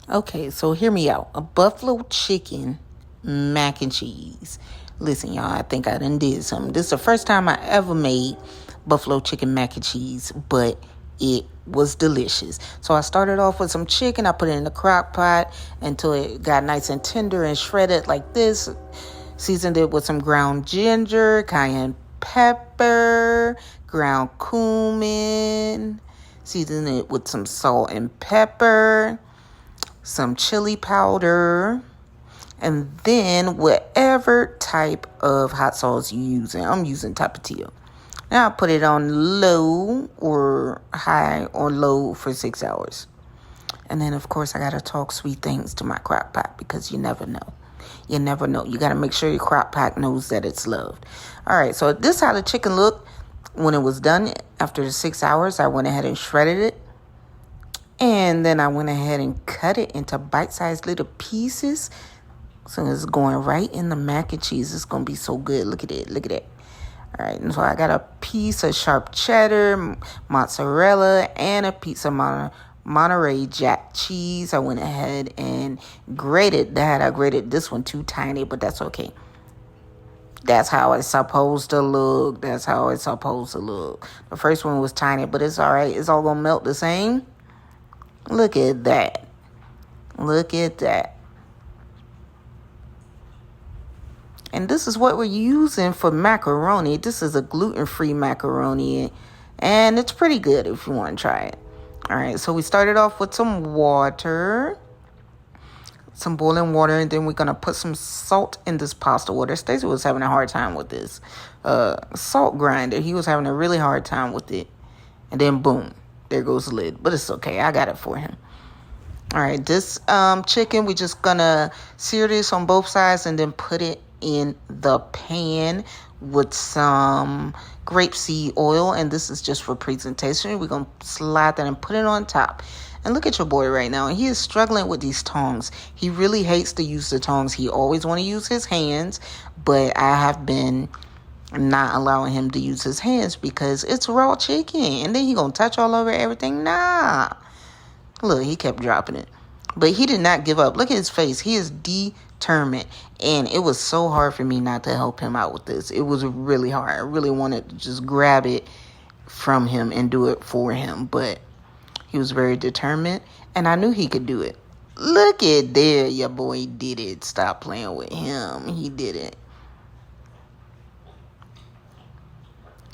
Okay, so hear me out. A buffalo chicken mac and cheese. Listen, y'all, I think I done did something. This is the first time I ever made buffalo chicken mac and cheese, but it was delicious. So I started off with some chicken. I put it in the crock pot until it got nice and tender and shredded like this. Seasoned it with some ground ginger, cayenne pepper, ground cumin. Seasoned it with some salt and pepper, some chili powder, and then whatever type of hot sauce you're using. I'm using Tapatio. Now I put it on low or high or low for 6 hours. And then, of course, I got to talk sweet things to my crock pot because you never know. You never know. You got to make sure your crock pot knows that it's loved. All right, so this is how the chicken looked when it was done. After the 6 hours, I went ahead and shredded it. And then I went ahead and cut it into bite-sized little pieces. So it's going right in the mac and cheese. It's going to be so good. Look at it. Look at it. All right. And so I got a piece of sharp cheddar, mozzarella, and a piece of Monterey Jack cheese. I went ahead and grated that. I grated this one too tiny, but that's okay. That's how it's supposed to look. That's how it's supposed to look. The first one was tiny, but it's all right. It's all going to melt the same. Look at that. Look at that. And this is what we're using for macaroni. This is a gluten-free macaroni. And it's pretty good if you want to try it. All right, so we started off with some water. Some boiling water. And then we're going to put some salt in this pasta water. Ste'ce was having a hard time with this salt grinder. He was having a really hard time with it. And then boom. There goes the lid, but it's okay. I got it for him. All right, this chicken, we're just gonna sear this on both sides and then put it in the pan with some grapeseed oil. And this is just for presentation. We're gonna slide that and put it on top. And look at your boy right now. He is struggling with these tongs. He really hates to use the tongs. He always want to use his hands, but I have been not allowing him to use his hands because it's raw chicken. And then he gonna touch all over everything. Nah. Look, he kept dropping it. But he did not give up. Look at his face. He is determined. And it was so hard for me not to help him out with this. It was really hard. I really wanted to just grab it from him and do it for him. But he was very determined. And I knew he could do it. Look at there. Your boy did it. Stop playing with him. He did it.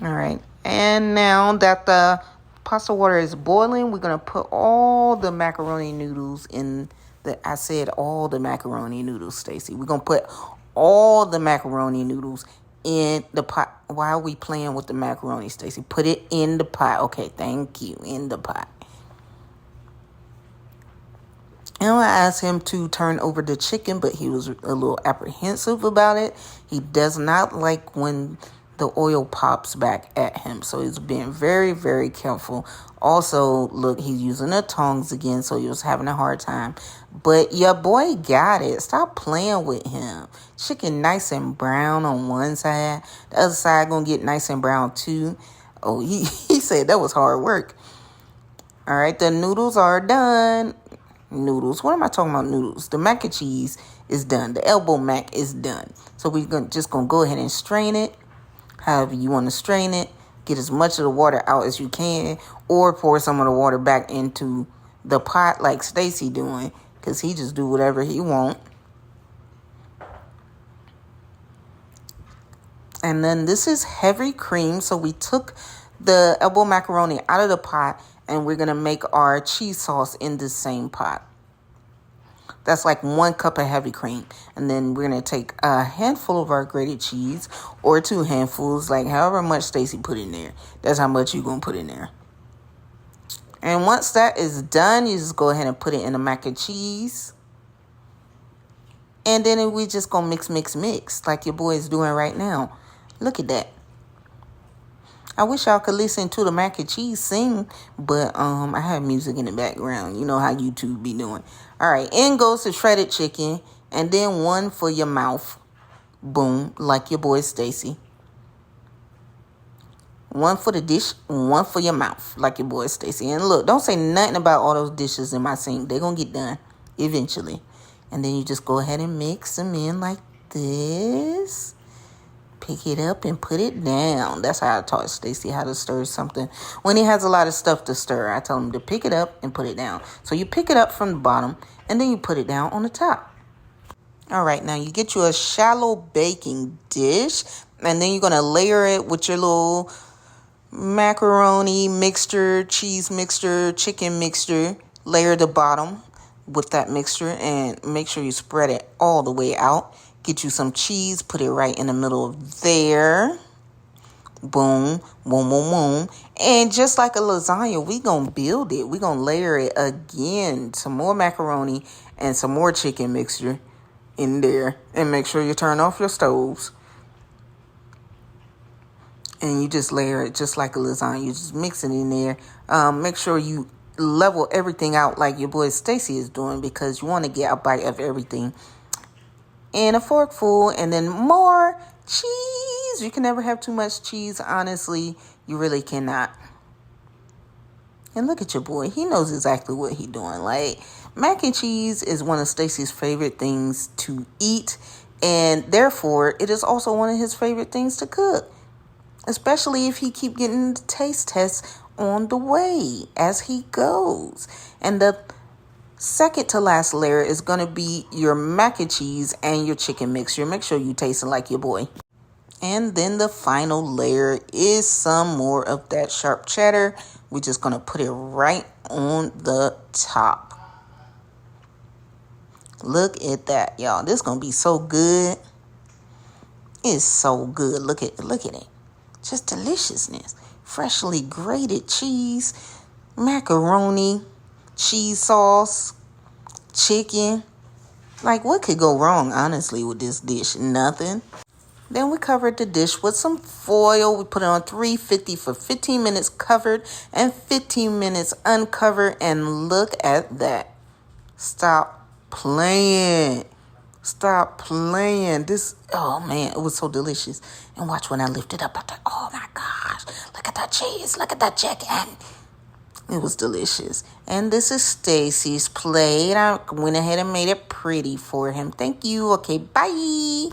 All right, and now that the pasta water is boiling, we're going to put all the macaroni noodles in I said all the macaroni noodles, Ste'ce. We're going to put all the macaroni noodles in the pot. Why are we playing with the macaroni, Ste'ce? Put it in the pot. Okay, thank you, in the pot. And I asked him to turn over the chicken, but he was a little apprehensive about it. He does not like when the oil pops back at him. So he's being very, very careful. Also, look, he's using the tongs again, so he was having a hard time. But your boy got it. Stop playing with him. Chicken nice and brown on one side. The other side gonna get nice and brown too. Oh, he said that was hard work. All right, the noodles are done. Noodles. What am I talking about? Noodles. The mac and cheese is done. The elbow mac is done. So we're just gonna go ahead and strain it. However you want to strain it. Get as much of the water out as you can. Or pour some of the water back into the pot like Ste'ce doing. Because he just do whatever he want. And then this is heavy cream. So we took the elbow macaroni out of the pot. And we're going to make our cheese sauce in this same pot. That's like 1 cup of heavy cream. And then we're going to take a handful of our grated cheese or 2 handfuls, like however much Ste'ce put in there. That's how much you're going to put in there. And once that is done, you just go ahead and put it in the mac and cheese. And then we just going to mix like your boy is doing right now. Look at that. I wish y'all could listen to the mac and cheese sing, but I have music in the background. You know how YouTube be doing. All right, in goes the shredded chicken, and then 1 for your mouth. Boom, like your boy Ste'ce. 1 for the dish, 1 for your mouth, like your boy Ste'ce. And look, don't say nothing about all those dishes in my sink. They're going to get done. eventually. And then you just go ahead and mix them in like this. Pick it up and put it down. That's how I taught Ste'ce how to stir something. When he has a lot of stuff to stir, I tell him to pick it up and put it down. So you pick it up from the bottom and then you put it down on the top. All right, now you get you a shallow baking dish, and then you're going to layer it with your little macaroni mixture, cheese mixture, chicken mixture. Layer the bottom with that mixture and make sure you spread it all the way out. Get you some cheese, put it right in the middle of there. Boom, boom, boom, boom. And just like a lasagna, we gonna build it. We gonna layer it again. Some more macaroni and some more chicken mixture in there. And make sure you turn off your stoves. And you just layer it just like a lasagna. You just mix it in there. Make sure you level everything out like your boy Ste'ce is doing, because you want to get a bite of everything. And a forkful, and then more cheese. You can never have too much cheese, honestly. You really cannot. And look at your boy. He knows exactly what he's doing. Like, mac and cheese is one of Ste'ce's favorite things to eat. And therefore, it is also one of his favorite things to cook. Especially if he keep getting the taste tests on the way as he goes. And the second to last layer is going to be your mac and cheese and your chicken mixture. Make sure you taste it like your boy. And then the final layer is some more of that sharp cheddar. We're just going to put it right on the top. Look at that, y'all. This is going to be so good. It's so good. Look at it. Just deliciousness. Freshly grated cheese, macaroni, cheese sauce, chicken. Like, what could go wrong, honestly, with this dish? Nothing. Then we covered the dish with some foil. We put it on 350 for 15 minutes covered and 15 minutes uncovered. And look at that. Stop playing. Stop playing. This, oh man, it was so delicious. And watch when I lift it up. I thought, oh my gosh, look at that cheese. Look at that chicken. It was delicious. And this is Ste'ce's plate. I went ahead and made it pretty for him. Thank you. Okay, bye.